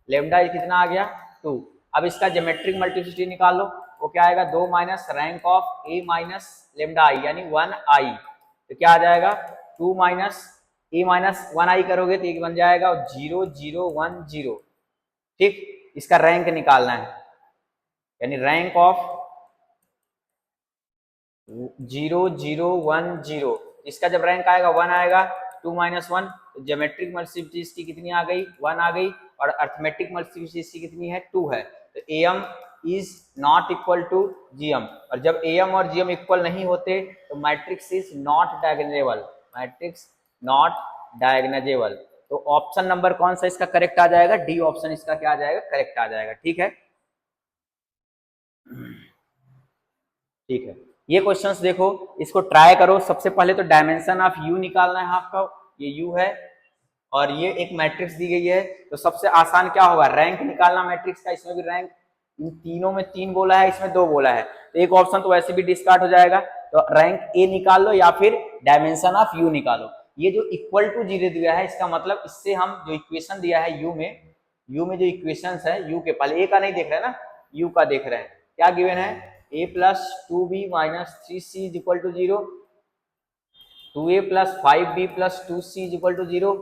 लेमडा कितना आ गया, 2। अब इसका ज्योमेट्रिक मल्टीप्लिसिटी निकाल लो, वो क्या आएगा, 2 minus rank of A minus lambda I यानी 1 आई। तो क्या आ जाएगा, 2 माइनस ए माइनस 1 आई करोगे तो एक बन जाएगा 0 0 1 0। ठीक, इसका रैंक निकालना है, यानी रैंक ऑफ 0 0 1 0। इसका जब रैंक आएगा 1 आएगा, 2 माइनस 1, ज्योमेट्रिक मल्टीप्लिसिटी इसकी कितनी आ गई, 1 आ गई, और अर्थमेटिक मल्टीप्लिसिटी इसकी कितनी है, 2 है। तो M is not equal to GM, और जब एम और जीएम इक्वल नहीं होते तो matrix is not diagonalisable, matrix not diagonalisable. तो ऑप्शन नंबर कौन सा इसका करेक्ट आ जाएगा, डी ऑप्शन इसका क्या आ जाएगा, करेक्ट आ जाएगा। ठीक है, ठीक है। ये क्वेश्चंस देखो, इसको ट्राई करो। सबसे पहले तो डायमेंशन ऑफ यू निकालना है आपका, ये यू है और ये एक मैट्रिक्स दी गई है। तो सबसे आसान क्या होगा, रैंक निकालना मैट्रिक्स का। इसमें भी रैंक, इन तीनों में 3 बोला है, इसमें 2 बोला है, तो एक ऑप्शन तो वैसे भी डिस्कार्ड हो जाएगा। तो रैंक ए निकाल लो या फिर डायमेंशन ऑफ यू निकालो। ये जो इक्वल टू 0 दिया है, इसका मतलब इससे हम जो इक्वेशन दिया है यू में जो इक्वेशन है, यू के पहले ए का नहीं देख रहे हैं ना, यू का देख रहे हैं। क्या गिवन है, a plus 2b minus 3c is equal to 0, 2a plus 5b plus 2c is equal to 0,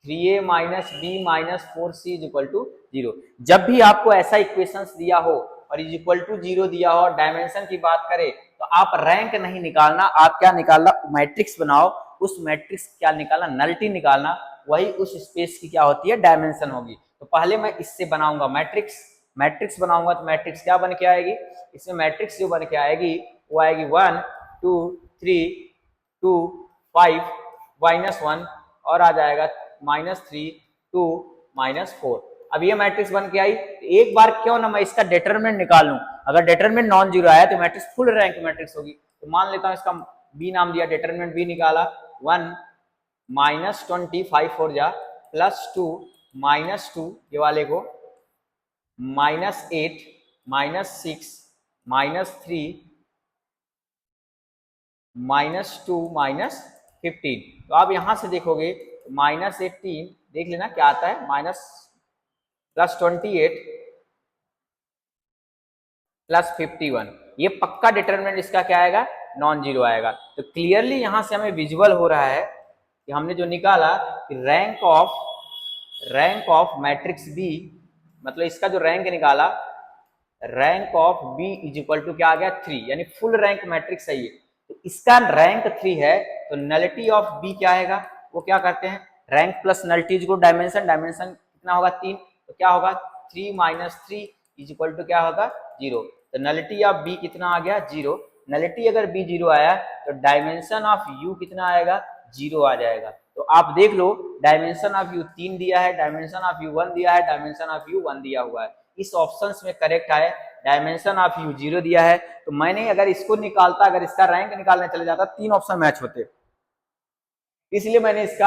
3a minus b minus 4c is equal to 0। जब भी आपको ऐसा इक्वेशंस दिया हो और इज इक्वल टू 0 दिया हो, डायमेंशन की बात करें, तो आप रैंक नहीं निकालना, आप क्या निकालना, मैट्रिक्स बनाओ, उस मैट्रिक्स क्या निकालना, नलिटी निकालना, वही उस स्पेस की क्या होती है, डायमेंशन होगी। तो पहले मैं इससे बनाऊंगा मैट्रिक्स बनाऊंगा, तो मैट्रिक्स क्या बन के आएगी, इसमें मैट्रिक्स जो बन के आएगी वो आएगी 1 2 3 2 5 -1 और आ जाएगा -3 2 -4। अब ये मैट्रिक्स बन के आई, एक बार क्यों ना मैं इसका डिटरमिनेंट निकाल लूं। अगर डिटरमिनेंट नॉन जीरो आया तो मैट्रिक्स फुल रैंक मैट्रिक्स होगी। तो मान लेता हूं इसका बी नाम दिया, डिटरमिनेंट बी निकाला, 1 -25 4 जा +2 -2 ये वाले को -8 -6 -3 -2 -15। तो आप यहां से देखोगे -18 देख लेना क्या आता है, +28 +51। ये पक्का डिटरमिनेंट इसका क्या आएगा, नॉन जीरो आएगा। तो क्लियरली यहां से हमें विजुअल हो रहा है कि हमने जो निकाला कि रैंक ऑफ मैट्रिक्स बी, मतलब इसका जो रैंक निकाला, rank of B is equal to क्या आ गया, 3, यानी फुल रैंक मैट्रिक्स है ये। तो इसका रैंक 3 है, तो नलिटी ऑफ बी क्या आएगा, वो क्या करते हैं, rank plus nullity is equal dimension, dimension कितना होगा 3, तो क्या होगा 3 - 3 इज इक्वल टू क्या होगा 0। तो नलिटी ऑफ बी कितना आ गया 0। नलिटी अगर बी 0 आया तो डायमेंशन ऑफ यू कितना आएगा 0 आ जाएगा। तो आप देख लो डायमेंशन ऑफ यू 3 दिया है, डायमेंशन ऑफ यू 1 दिया है, डायमेंशन ऑफ यू 1 दिया हुआ है। इस ऑप्शंस में करेक्ट है, डायमेंशन ऑफ यू 0 दिया है। तो मैंने अगर इसको निकालता, अगर इसका रैंक निकालने चले जाता, 3 ऑप्शन मैच होते, इसलिए मैंने इस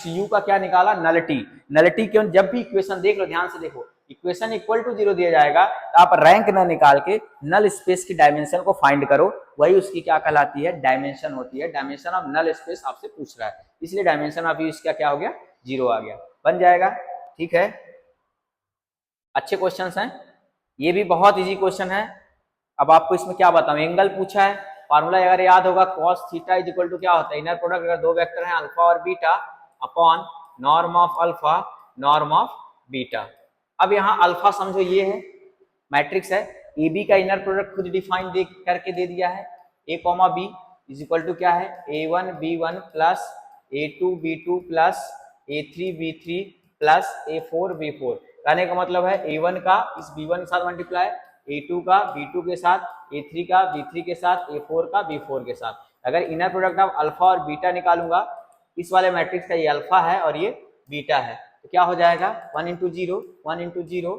u का क्या निकाला, नलिटी क्यों, जब भी इक्वेशन देख लो, ध्यान से देखो, इक्वेशन इक्वल टू 0 दिया जाएगा तो आप रैंक न निकाल के नल स्पेस की डायमेंशन को फाइंड करो, वही उसकी क्या कहलाती है, डायमेंशन होती है। डायमेंशन ऑफ नल स्पेस आपसे पूछ रहा है, इसलिए डायमेंशन ऑफ यू इसका क्या हो गया 0 आ गया, बन जाएगा। ठीक है, अच्छे क्वेश्चन हैं, ये भी बहुत इजी क्वेश्चन है। अब आपको इसमें क्या बताऊं, एंगल पूछा है, फार्मूला अगर याद होगा cos theta is equal to क्या होता है, इनर प्रोडक्ट अगर दो वेक्टर हैं अल्फा और beta upon norm of alpha norm of beta. अब यहाँ अल्फा समझो ये है मैट्रिक्स है, ए बी का इनर प्रोडक्ट खुद डिफाइन करके दे दिया है, A comma B is equal to क्या है, a1 b1 plus a2 b2 plus a3 b3 plus a4 b4। कहने का मतलब है a1 का इस b1 के साथ मल्टीप्लाई A2 का B2 के साथ, A3 का B3 के साथ, A4 का B4 के साथ। अगर इनर प्रोडक्ट ऑफ अल्फा और बीटा निकालूंगा, इस वाले मैट्रिक्स का ये अल्फा है और ये बीटा है, तो क्या हो जाएगा 1 into 0, 1 into 0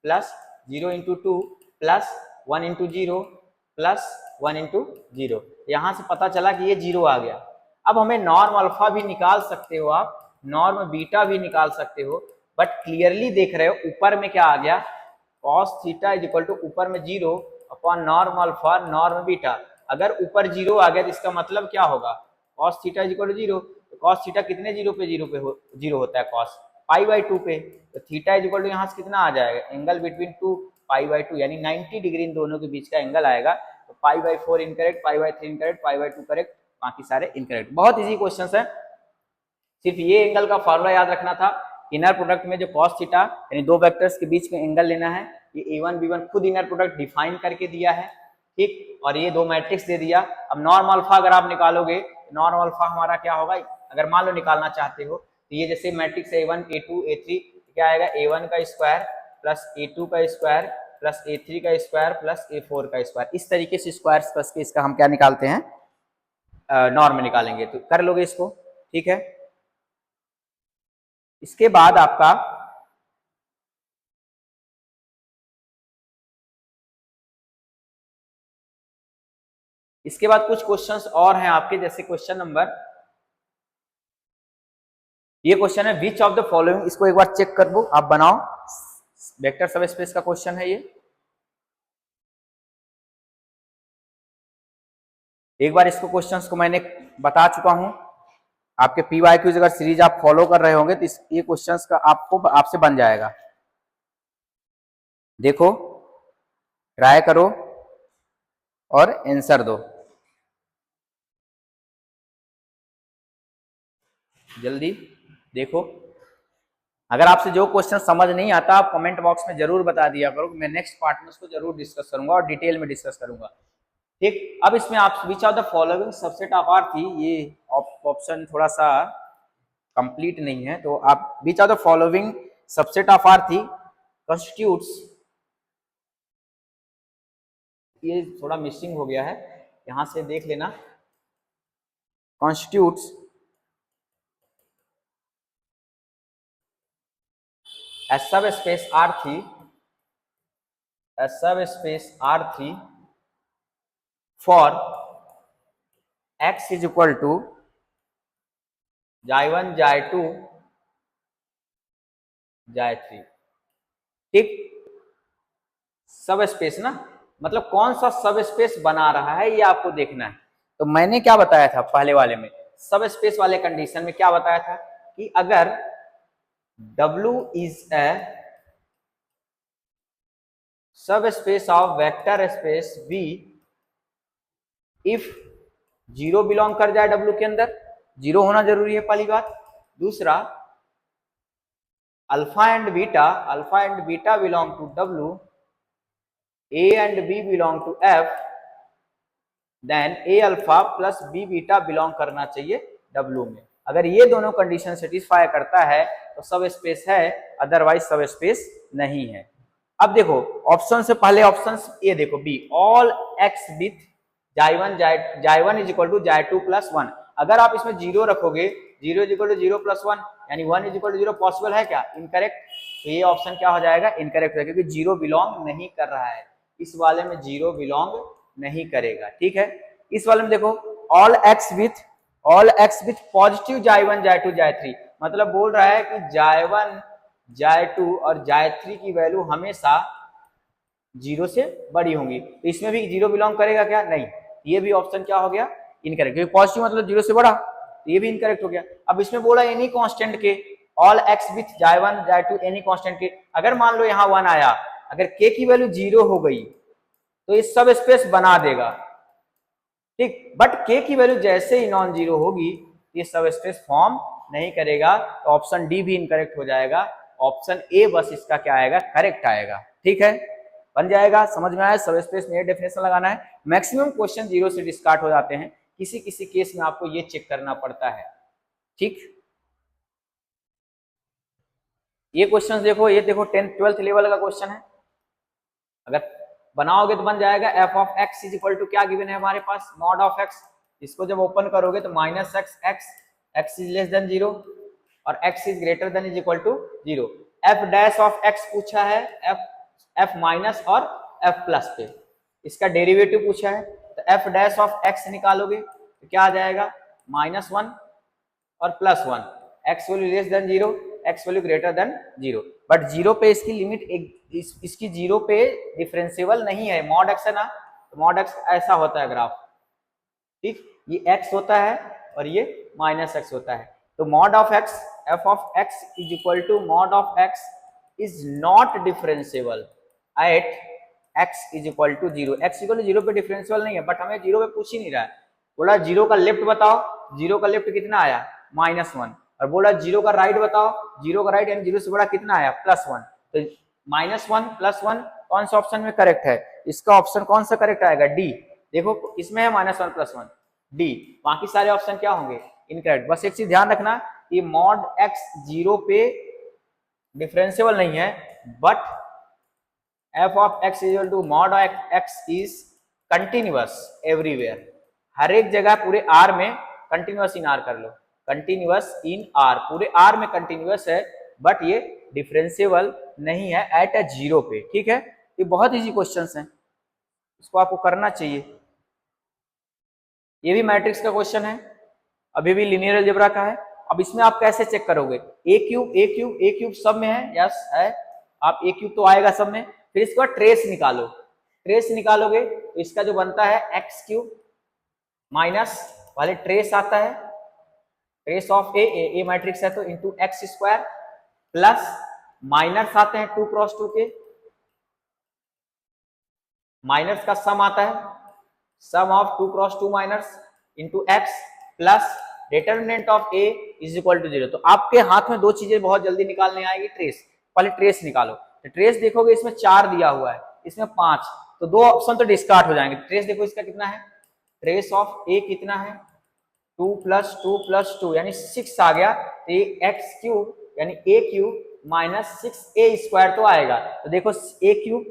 plus 0 into 2 plus 1 into 0 plus 1 into 0। यहाँ से पता चला कि ये 0 आ गया। अब हमें नॉर्म अल्फा भी निकाल सकते हो आप, नॉर्म बीटा भी निकाल सकते हो, बट क्लियरली देख रहे हो ऊपर में क्या आ गया, cos theta is equal to ऊपर में 0 upon norm alpha norm beta. अगर ऊपर 0 आ गया तो इसका मतलब क्या होगा, cos theta is equal to 0, तो cos थीटा कितने 0 पे 0 होता है, cos पाई बाई 2 पे, तो थीटा इज इक्वल टू यहाँ से कितना आ जाएगा, एंगल बिटवीन 2 पाई बाई 2 यानी 90 डिग्री इन दोनों के बीच का एंगल आएगा। तो pi by 4 incorrect, pi by 3 incorrect, pi by 2 correct, बाकी सारे इनकरेक्ट। बहुत इजी क्वेश्चन है, सिर्फ ये एंगल का फॉर्मूला याद रखना था। इनर प्रोडक्ट में जो cos थीटा यानी दो वेक्टर्स के बीच में एंगल लेना है, ये a1 b1 खुद इनर प्रोडक्ट डिफाइन करके दिया है, ठीक, और ये दो मैट्रिक्स दे दिया। अब नॉर्म अल्फा अगर आप निकालोगे, नॉर्म अल्फा हमारा क्या होगा, अगर मान लो निकालना चाहते हो तो ये जैसे मैट्रिक्स a1 a2 a3, क्या आएगा a1 का स्क्वायर प्लस a2 का स्क्वायर प्लस a3 का स्क्वायर प्लस a4 का स्क्वायर, इस तरीके से स्क्वायर प्लस के इसका हम क्या निकालते हैं, नॉर्म निकालेंगे। तो कर लोगे इसको, ठीक है। इसके बाद आपका इसके बाद कुछ क्वेश्चंस और हैं आपके, जैसे क्वेश्चन नंबर, ये क्वेश्चन है विच ऑफ द फॉलोइंग, इसको एक बार चेक कर लो आप, बनाओ, वेक्टर सब स्पेस का क्वेश्चन है ये। एक बार इसको क्वेश्चंस को मैंने बता चुका हूं, आपके PYQs अगर सीरीज आप फॉलो कर रहे होंगे तो ये क्वेश्चंस का आपको आपसे बन जाएगा। देखो, ट्राई करो और आंसर दो, जल्दी देखो। अगर आपसे जो क्वेश्चन समझ नहीं आता आप कमेंट बॉक्स में जरूर बता दिया करो, मैं नेक्स्ट पार्ट में उसको जरूर डिस्कस करूंगा और डिटेल में डिस्कस करूंगा, ठीक। अब इसमें आप which of the following subset of R three, ये ऑप्शन थोड़ा सा कंप्लीट नहीं है, तो आप which of the following subset of R three constitutes, ये थोड़ा मिसिंग हो गया है, यहां से देख लेना, constitutes a subspace R3, a subspace R3 for x is equal to xy1 xy2 xy3, ठीक। सब स्पेस ना, मतलब कौन सा सब स्पेस बना रहा है ये आपको देखना है। तो मैंने क्या बताया था पहले वाले में, सब स्पेस वाले कंडीशन में क्या बताया था कि अगर W is a subspace of vector space V if zero belong कर जाए W के अंदर, जीरो होना जरूरी है पहली बात। दूसरा, alpha and beta belong to W, A and B belong to F, then A alpha plus B beta belong करना चाहिए W में। अगर ये दोनों कंडीशन सेटिस्फाई करता है तो सब स्पेस है, अदरवाइज सब स्पेस नहीं है। अब देखो ऑप्शन से पहले ऑप्शन ये देखो B, all x with xy1 is equal to xy2 plus 1। अगर आप इसमें जीरो रखोगे, 0 इज इक्वल टू 0 प्लस 1 यानी 1 इज इक्वल टू 0 पॉसिबल है क्या, इनकरेक्ट। तो ये ऑप्शन क्या हो जाएगा, इनकरेक्ट है, क्योंकि जीरो बिलोंग नहीं कर रहा है, इस वाले में जीरो बिलोंग नहीं करेगा, ठीक है। इस वाले में देखो all x with positive xy1 xy2 xy3, मतलब बोल रहा है कि xy1 xy2 और xy3 की वैल्यू हमेशा जीरो से बड़ी होंगी, तो इसमें भी जीरो बिलोंग करेगा क्या, नहीं। ये भी ऑप्शन क्या हो गया, इनकरेक्ट, क्योंकि पॉजिटिव मतलब जीरो से बड़ा, तो ये भी इनकरेक्ट हो गया। अब इसमें बोला एनी कांस्टेंट के, all x with xy1 xy2 any constant के, अगर मान लो यहाँ 1 आया, अगर k की वैल्यू जीरो हो गई तो ये सब स्पेस बना देगा, ठीक, बट k की वैल्यू जैसे ही नॉन जीरो होगी ये सब स्पेस फॉर्म नहीं करेगा, तो ऑप्शन डी भी इनकरेक्ट हो जाएगा, ऑप्शन ए बस इसका क्या आएगा, करेक्ट आएगा, ठीक है, बन जाएगा। समझ में आया, सब स्पेस में ये डेफिनेशन लगाना है। मैक्सिमम क्वेश्चन जीरो से डिस्कार्ड हो जाते हैं, किसी किसी केस में आपको ये चेक करना पड़ता है, ठीक। ये क्वेश्चन देखो, ये देखो 10th 12th लेवल का क्वेश्चन है, अगर बनाओगे तो बन जाएगा f of x is equal to क्या गिवन है हमारे पास, मॉड ऑफ एक्स। इसको जब ओपन करोगे तो minus x x, x is less than 0 और x is greater than is equal to 0। F dash of x पूछा है, एफ माइनस और एफ प्लस पे इसका डेरिवेटिव पूछा है, तो एफ डैश ऑफ एक्स निकालोगे तो क्या आ जाएगा, -1 और +1, x value less than 0, x value greater than 0। But 0 पे इसकी लिमिट इसकी 0 पे डिफरेंशिएबल नहीं है, मॉड एक्स है ना, तो मॉड एक्स ऐसा होता है ग्राफ, ठीक, ये x होता है और ये -x होता है। तो mod of x, f of x is equal to mod of x is not differentiable at x is equal to 0। x equal to 0 पे डिफरेंशिएबल नहीं है, बट हमें 0 पे पूछ ही नहीं रहा है। बोला 0 का लेफ्ट बताओ, 0 का लेफ्ट कितना आया, -1, और बोला 0 का राइट बताओ, 0 का राइट यानी 0 से बड़ा कितना आया, +1। तो -1 +1 कौन सा ऑप्शन में करेक्ट है, इसका ऑप्शन कौन सा करेक्ट आएगा, डी। देखो इसमें है -1 +1, डी, बाकी सारे ऑप्शन क्या होंगे, इनकरेक्ट। बस एक चीज ध्यान रखना कि मॉड x 0 पे डिफरेंशिएबल नहीं है, but f of x equal to mod x is continuous everywhere, हर एक जगह पूरे r में कंटिन्यूअस इन r कर लो, कंटिन्यूअस इन r, पूरे r में कंटिन्यूअस है, बट ये डिफरेंशिएबल नहीं है एट अ 0 पे, ठीक है। ये बहुत इजी क्वेश्चंस हैं, इसको आपको करना चाहिए। ये भी मैट्रिक्स का क्वेश्चन है, अभी भी लीनियर अलजेब्रा का है। अब इसमें आप कैसे चेक करोगे, ए क्यूब सब में है, यस है, आप ए क्यूब तो आएगा सब में। फिर इसके बाद ट्रेस निकालो, ट्रेस निकालोगे तो इसका जो बनता है एक्स क्यूब माइनस वाले ट्रेस आता है, ट्रेस ऑफ ए मैट्रिक्स है तो into x square, plus minus आते हैं 2 क्रॉस 2 के, माइनस का सम आता है, sum of 2 cross 2 minus into x, plus determinant of A is equal to 0। तो आपके हाथ में दो चीजें बहुत जल्दी निकालने आएगी, ट्रेस, पहले ट्रेस निकालो। तो ट्रेस देखोगे इसमें 4 दिया हुआ है, इसमें 5, तो दो ऑप्शन तो डिस्कार्ड हो जाएंगे। ट्रेस देखो इसका कितना है, ट्रेस ऑफ ए कितना है, 2 + 2 + 2 यानी 6 आ गया, तो ये एक्स क्यूब यानी ए क्यूब माइनस 6a² तो आएगा। तो देखो ए क्यूब,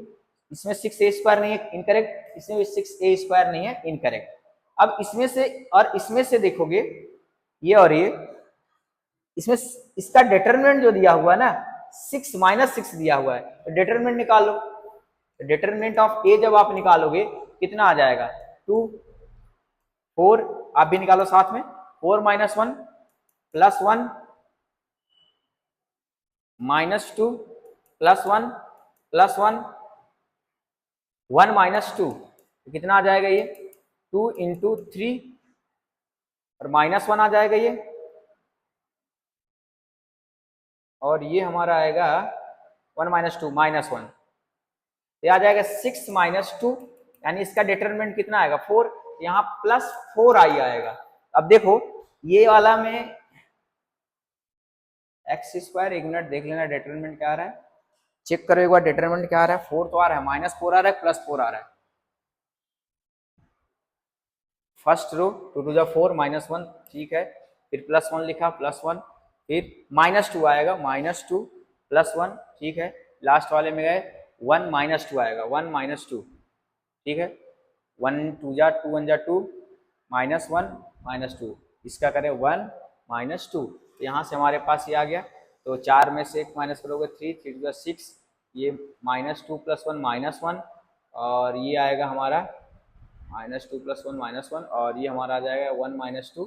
इसमें 6a² नहीं है, इनकरेक्ट, इसमें भी 6a² नहीं है, इनकरेक्ट। अब इसमें से और इसमें से देखोगे ये और ये, इसमें इसका डिटरमिनेंट जो दिया हुआ है ना 6 - 6 दिया हुआ है, तो डिटरमिनेंट निकालो। डिटरमिनेंट ऑफ ए जब आप निकालोगे कितना आ जाएगा, 2 4, आप भी निकालो साथ में, 4 - 1 +1 -2 +1 +1 1 - 2, तो कितना आ जाएगा ये, 2 × 3 और -1 आ जाएगा ये, और ये हमारा आएगा 1 - 2 -1, ये आ जाएगा 6 - 2, यानी इसका डिटरमिनेंट कितना आएगा 4, यहाँ +4i आएगा। अब देखो ये वाला में x², एक मिनट देख लेना डिटरमिनेंट क्या आ रहा है, चेक करो एक बार डिटरमिनेंट क्या आ रहा है, 4 तो आ रहा है, -4 आ रहा है, +4 आ रहा है। फर्स्ट रो 2 × 4 -1, ठीक है, फिर +1 लिखा, +1, फिर -2 आएगा, -2 +1, ठीक है, लास्ट वाले में गए 1 - 2 आएगा, 1 - 2, ठीक है, 1 × 2 = 2, 1 × 2, -1 - 2, इसका करें 1 - 2, तो यहाँ से हमारे पास ये आ गया। तो 4 में से 1 माइनस करोगे 3, 3 × 6, ये -2 + 1 -1, और ये आएगा हमारा -2 + 1 -1, और ये हमारा आ जाएगा 1 - 2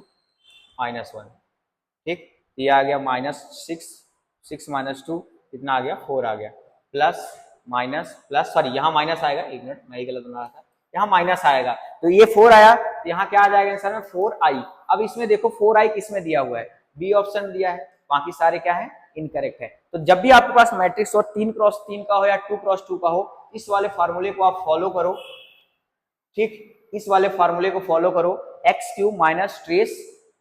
-1, ठीक, ये आ गया -6, 6 - 2 कितना आ गया, 4 आ गया, प्लस माइनस प्लस, सॉरी यहाँ माइनस आएगा, एक मिनट मैं ही गलत बना रहा था, यहाँ माइनस आएगा, तो ये 4 आया, तो यहाँ क्या आ जाएगा आंसर में 4i। अब इसमें देखो 4i किसमें दिया हुआ है, बी ऑप्शन दिया है, बाकी सारे क्या है, इनकरेक्ट है। तो जब भी आपके पास मैट्रिक्स हो 3 × 3 का हो या 2 × 2 का हो, इस वाले फार्मूले को आप फॉलो करो, ठीक, इस वाले फार्मूले को फॉलो करो, x³ माइनस ट्रेस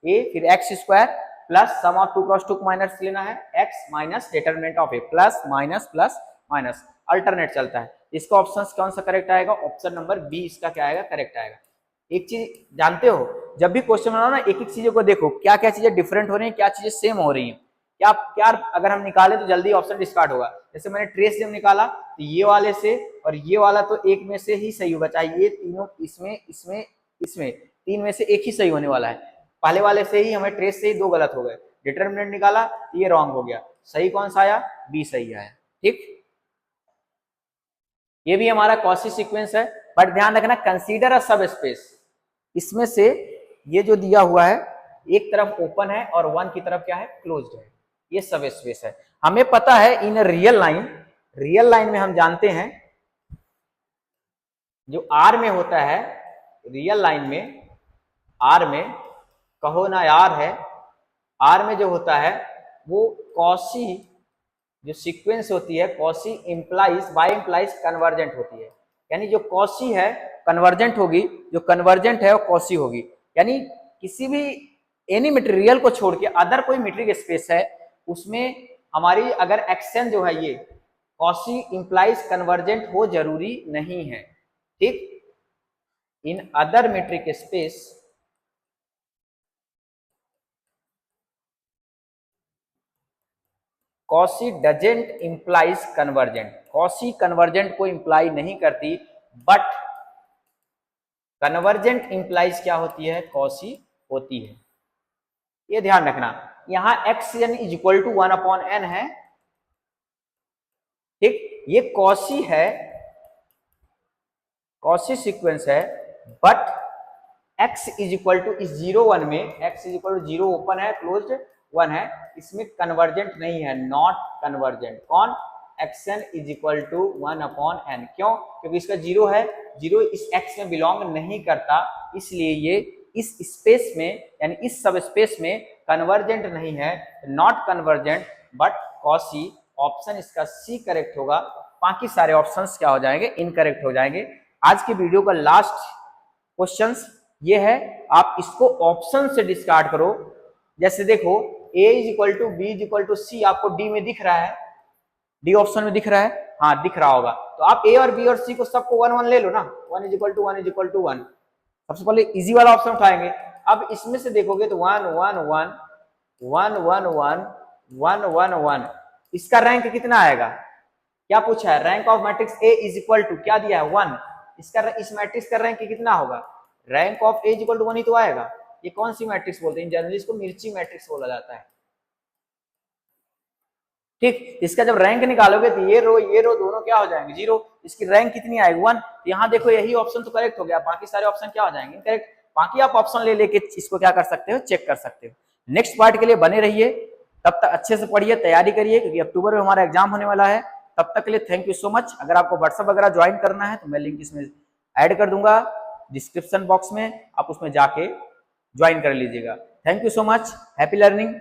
a, फिर x² प्लस सम ऑफ 2 × 2 को माइनस लेना है, x minus determinant of a, plus minus plus minus, alternate चलता है। इसका ऑप्शन कौन सा करेक्ट आएगा, ऑप्शन नंबर बी इसका क्या आएगा, करेक्ट आएगा। एक चीज जानते हो, जब भी क्वेश्चन बनाओ ना, एक एक चीजों को देखो, क्या क्या चीजें डिफरेंट हो रही है, क्या चीजें सेम हो रही है, क्या क्या अगर हम निकाले तो जल्दी ऑप्शन डिस्कार्ड होगा। जैसे मैंने ट्रेस जब निकाला तो ये वाले से और ये वाला तो एक में से ही सही बचा, ये तीनों इसमें इसमें इसमें तीन में से एक ही सही होने वाला है। पहले वाले से ही हमें ट्रेस से ही दो गलत हो गए। डिटर्मिनेंट निकाला तो ये रॉन्ग हो गया, सही कौन सा आया, बी सही आया। ठीक, ये भी हमारा कॉची सीक्वेंस है, बट ध्यान रखना कंसीडर अ सब स्पेस। इसमें से ये जो दिया हुआ है एक तरफ ओपन है और वन की तरफ क्या है, क्लोज्ड है, ये सब स्पेस है। हमें पता है इन रियल लाइन में हम जानते हैं जो आर में होता है, रियल लाइन में आर में कहो ना यार है, आर में जो होता है वो कॉची जो सीक्वेंस होती है, Cauchy implies by implies convergent होती है। यानी जो कॉची है कन्वर्जेंट होगी, जो कन्वर्जेंट है वो कॉची होगी। यानी किसी भी एनी मटेरियल को छोड़ के अदर कोई मीट्रिक स्पेस है उसमें हमारी अगर एक्शन जो है ये कॉची इंप्लाइज कन्वर्जेंट हो जरूरी नहीं है। ठीक, in other metric space Cauchy doesn't implies convergent, Cauchy convergent को इंप्लाई नहीं करती, बट कन्वर्जेंट इंप्लाइज क्या होती है, कॉची होती है। ये ध्यान रखना, यहां x n is equal to 1/n है। ठीक, ये कॉची है, कॉची सीक्वेंस है, but x is equal to इस 0 1 में, x is equal to 0 open है क्लोज्ड 1 है, इसमें कन्वर्जेंट नहीं है, नॉट कन्वर्जेंट। कौन, xn is equal to 1/n। क्यों, क्योंकि इसका 0 है, 0 इस x में बिलोंग नहीं करता, इसलिए ये इस स्पेस में यानी इस सब स्पेस में कन्वर्जेंट नहीं है, not convergent but Cauchy. Option इसका सी करेक्ट होगा, बाकी सारे ऑप्शंस क्या हो जाएंगे, इनकरेक्ट हो जाएंगे। आज की वीडियो का लास्ट क्वेश्चंस ये है, आप इसको ऑप्शन से डिस्कार्ड करो। जैसे देखो a is equal to B is equal to C, आपको डी में दिख रहा है, डी ऑप्शन में दिख रहा है, हाँ दिख रहा होगा, तो आप a और b और c को सबको 1 1 ले लो ना, 1 is equal to 1 is equal to 1। सबसे पहले इजी वाला ऑप्शन उठाएंगे। अब इसमें से देखोगे तो 1 1 1 1 1 1 1 1 1, इसका रैंक कितना आएगा, क्या पूछा है, rank of matrix a is equal to क्या दिया है 1, इसका इस मैट्रिक्स का रैंक कितना होगा, rank of a is equal to 1 ही तो आएगा। ये कौन सी मैट्रिक्स बोलते हैं, जनरली इसको मिर्ची मैट्रिक्स बोला जाता है। ठीक, इसका जब रैंक निकालोगे तो ये रो दोनों क्या हो जाएंगे, 0, इसकी रैंक कितनी आएगी 1। यहाँ देखो यही ऑप्शन तो करेक्ट हो गया, बाकी सारे ऑप्शन क्या हो जाएंगे, इनकरेक्ट। बाकी आप ऑप्शन ले लेके इसको क्या कर सकते हो, चेक कर सकते हो। नेक्स्ट पार्ट के लिए बने रहिए, तब तक अच्छे से पढ़िए, तैयारी करिए, क्योंकि अक्टूबर में हमारा एग्जाम होने वाला है। तब तक के लिए थैंक यू सो मच। अगर आपको व्हाट्सएप वगैरह ज्वाइन करना है तो मैं लिंक इसमें ऐड कर दूंगा डिस्क्रिप्शन बॉक्स में, आप उसमें जाके ज्वाइन कर लीजिएगा। Thank you so much, happy learning.